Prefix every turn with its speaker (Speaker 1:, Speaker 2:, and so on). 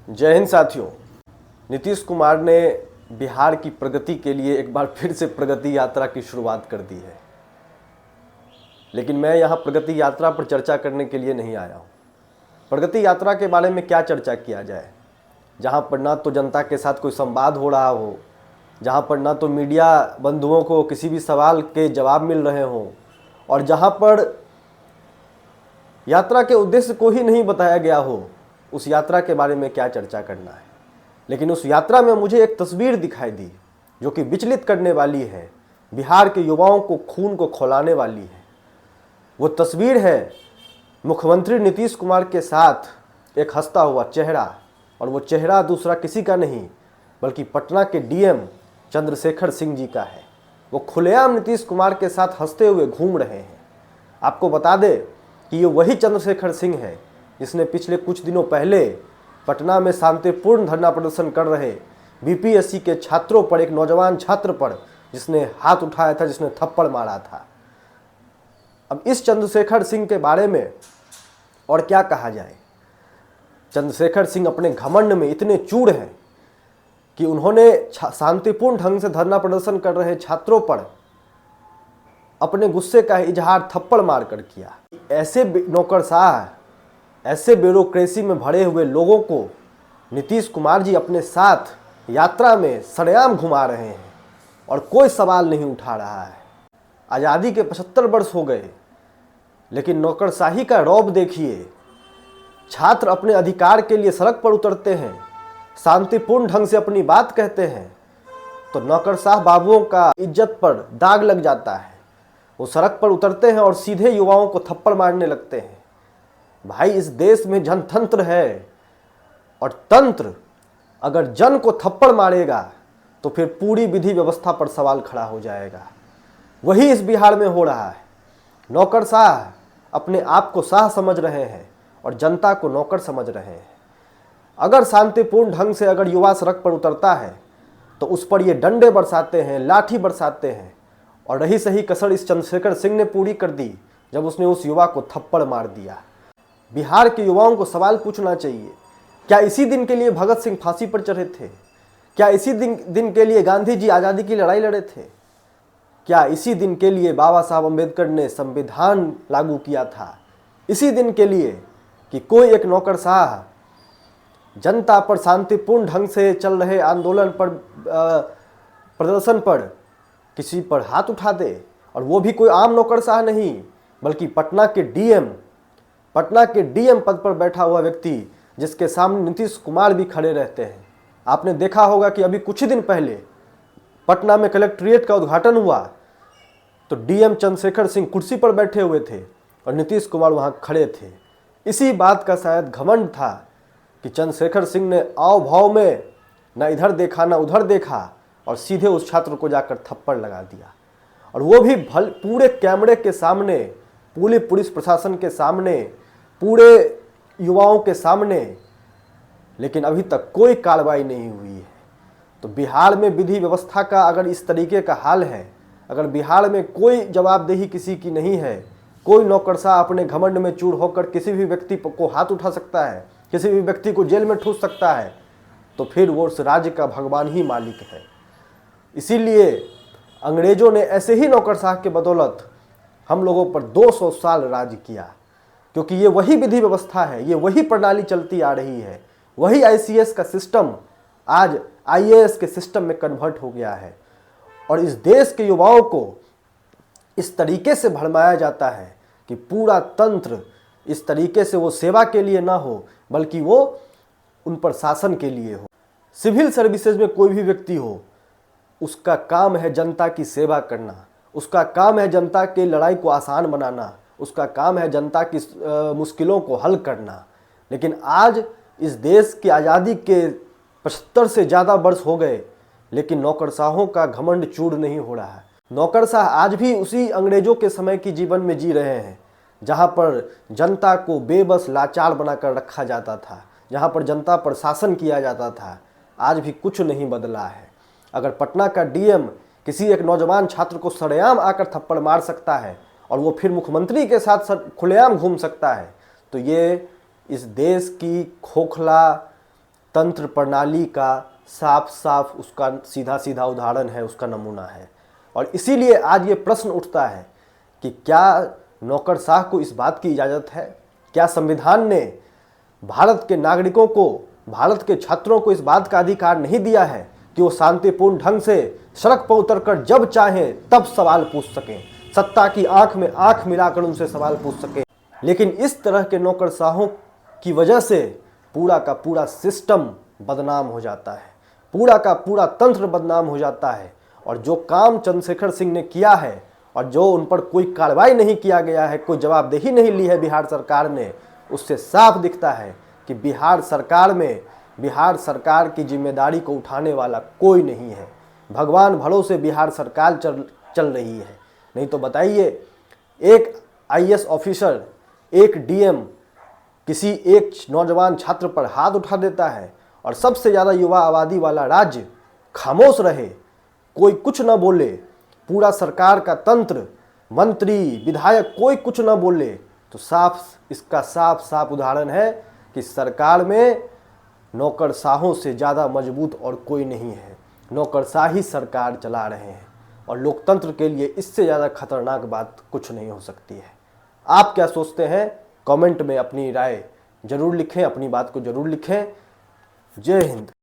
Speaker 1: जय हिंद साथियों। नीतीश कुमार ने बिहार की प्रगति के लिए एक बार फिर से प्रगति यात्रा की शुरुआत कर दी है, लेकिन मैं यहाँ प्रगति यात्रा पर चर्चा करने के लिए नहीं आया हूँ। प्रगति यात्रा के बारे में क्या चर्चा किया जाए, जहाँ पर ना तो जनता के साथ कोई संवाद हो रहा हो, जहाँ पर ना तो मीडिया बंधुओं को किसी भी सवाल के जवाब मिल रहे हों, और जहाँ पर यात्रा के उद्देश्य को ही नहीं बताया गया हो, उस यात्रा के बारे में क्या चर्चा करना है। लेकिन उस यात्रा में मुझे एक तस्वीर दिखाई दी जो कि विचलित करने वाली है, बिहार के युवाओं को खून को खौलाने वाली है। वो तस्वीर है मुख्यमंत्री नीतीश कुमार के साथ एक हंसता हुआ चेहरा, और वो चेहरा दूसरा किसी का नहीं बल्कि पटना के डीएम चंद्रशेखर सिंह जी का है। वो खुलेआम नीतीश कुमार के साथ हंसते हुए घूम रहे हैं। आपको बता दें कि ये वही चंद्रशेखर सिंह है जिसने पिछले कुछ दिनों पहले पटना में शांतिपूर्ण धरना प्रदर्शन कर रहे बीपीएससी के छात्रों पर, एक नौजवान छात्र पर जिसने हाथ उठाया था, जिसने थप्पड़ मारा था। अब इस चंद्रशेखर सिंह के बारे में और क्या कहा जाए। चंद्रशेखर सिंह अपने घमंड में इतने चूर हैं कि उन्होंने शांतिपूर्ण ढंग से धरना प्रदर्शन कर रहे छात्रों पर अपने गुस्से का इजहार थप्पड़ मारकर किया। ऐसे नौकरशाह, ऐसे ब्यूरोक्रेसी में भरे हुए लोगों को नीतीश कुमार जी अपने साथ यात्रा में सरेआम घुमा रहे हैं और कोई सवाल नहीं उठा रहा है। आज़ादी के 75 वर्ष हो गए, लेकिन नौकरशाही का रौब देखिए। छात्र अपने अधिकार के लिए सड़क पर उतरते हैं, शांतिपूर्ण ढंग से अपनी बात कहते हैं, तो नौकरशाह बाबुओं का इज्जत पर दाग लग जाता है। वो सड़क पर उतरते हैं और सीधे युवाओं को थप्पड़ मारने लगते हैं। भाई, इस देश में जनतंत्र है, और तंत्र अगर जन को थप्पड़ मारेगा तो फिर पूरी विधि व्यवस्था पर सवाल खड़ा हो जाएगा। वही इस बिहार में हो रहा है। नौकरशाह अपने आप को शाह समझ रहे हैं और जनता को नौकर समझ रहे हैं। अगर शांतिपूर्ण ढंग से अगर युवा सड़क पर उतरता है तो उस पर ये डंडे बरसाते हैं, लाठी बरसाते हैं। और रही सही कसर इस चंद्रशेखर सिंह ने पूरी कर दी जब उसने उस युवा को थप्पड़ मार दिया। बिहार के युवाओं को सवाल पूछना चाहिए, क्या इसी दिन के लिए भगत सिंह फांसी पर चढ़े थे? क्या इसी दिन के लिए गांधी जी आज़ादी की लड़ाई लड़े थे? क्या इसी दिन के लिए बाबा साहब अम्बेडकर ने संविधान लागू किया था? इसी दिन के लिए कि कोई एक नौकरशाह जनता पर शांतिपूर्ण ढंग से चल रहे आंदोलन पर, प्रदर्शन पर किसी पर हाथ उठा दे, और वो भी कोई आम नौकरशाह नहीं बल्कि पटना के डीएम पद पर बैठा हुआ व्यक्ति, जिसके सामने नीतीश कुमार भी खड़े रहते हैं। आपने देखा होगा कि अभी कुछ ही दिन पहले पटना में कलेक्ट्रेट का उद्घाटन हुआ तो डीएम चंद्रशेखर सिंह कुर्सी पर बैठे हुए थे और नीतीश कुमार वहां खड़े थे। इसी बात का शायद घमंड था कि चंद्रशेखर सिंह ने आव भाव में न इधर देखा न उधर देखा और सीधे उस छात्र को जाकर थप्पड़ लगा दिया, और वो भी पूरे कैमरे के सामने, पूरे पुलिस प्रशासन के सामने, पूरे युवाओं के सामने। लेकिन अभी तक कोई कार्रवाई नहीं हुई है। तो बिहार में विधि व्यवस्था का अगर इस तरीके का हाल है, अगर बिहार में कोई जवाबदेही किसी की नहीं है, कोई नौकरशाह अपने घमंड में चूर होकर किसी भी व्यक्ति को हाथ उठा सकता है, किसी भी व्यक्ति को जेल में ठूस सकता है, तो फिर वो उस राज्य का भगवान ही मालिक है। इसीलिए अंग्रेजों ने ऐसे ही नौकरशाह के बदौलत हम लोगों पर 200 साल राज किया, क्योंकि ये वही विधि व्यवस्था है, ये वही प्रणाली चलती आ रही है। वही आईसीएस का सिस्टम आज आईएएस के सिस्टम में कन्वर्ट हो गया है, और इस देश के युवाओं को इस तरीके से भरमाया जाता है कि पूरा तंत्र इस तरीके से वो सेवा के लिए ना हो बल्कि वो उन पर शासन के लिए हो। सिविल सर्विसेज में कोई भी व्यक्ति हो, उसका काम है जनता की सेवा करना, उसका काम है जनता के लड़ाई को आसान बनाना, उसका काम है जनता की मुश्किलों को हल करना। लेकिन आज इस देश की आज़ादी के 75 से ज़्यादा वर्ष हो गए, लेकिन नौकरशाहों का घमंड चूर नहीं हो रहा है। नौकरशाह आज भी उसी अंग्रेजों के समय की जीवन में जी रहे हैं, जहाँ पर जनता को बेबस लाचार बनाकर रखा जाता था, जहाँ पर जनता पर शासन किया जाता था। आज भी कुछ नहीं बदला है। अगर पटना का डीएम किसी एक नौजवान छात्र को सरेआम आकर थप्पड़ मार सकता है और वो फिर मुख्यमंत्री के साथ खुलेआम घूम सकता है, तो ये इस देश की खोखला तंत्र प्रणाली का साफ साफ उसका सीधा सीधा उदाहरण है, उसका नमूना है। और इसीलिए आज ये प्रश्न उठता है कि क्या नौकरशाह को इस बात की इजाज़त है? क्या संविधान ने भारत के नागरिकों को, भारत के छात्रों को इस बात का अधिकार नहीं दिया है कि वो शांतिपूर्ण ढंग से सड़क पर उतरकर जब चाहें तब सवाल पूछ सकें, सत्ता की आंख में आंख मिलाकर उनसे सवाल पूछ सकें? लेकिन इस तरह के नौकरशाहों की वजह से पूरा का पूरा सिस्टम बदनाम हो जाता है, पूरा का पूरा तंत्र बदनाम हो जाता है। और जो काम चंद्रशेखर सिंह ने किया है और जो उन पर कोई कार्रवाई नहीं किया गया है, कोई जवाबदेही नहीं ली है बिहार सरकार ने, उससे साफ दिखता है कि बिहार सरकार में बिहार सरकार की जिम्मेदारी को उठाने वाला कोई नहीं है। भगवान भरोसे बिहार सरकार चल रही है। नहीं तो बताइए, एक आईएएस ऑफिसर, एक डीएम किसी एक नौजवान छात्र पर हाथ उठा देता है और सबसे ज़्यादा युवा आबादी वाला राज्य खामोश रहे, कोई कुछ ना बोले, पूरा सरकार का तंत्र, मंत्री, विधायक कोई कुछ ना बोले, तो इसका साफ साफ उदाहरण है कि सरकार में नौकरशाहों से ज़्यादा मजबूत और कोई नहीं है। नौकरशाही सरकार चला रहे हैं और लोकतंत्र के लिए इससे ज़्यादा खतरनाक बात कुछ नहीं हो सकती है। आप क्या सोचते हैं? कमेंट में अपनी राय जरूर लिखें, अपनी बात को जरूर लिखें। जय हिंद।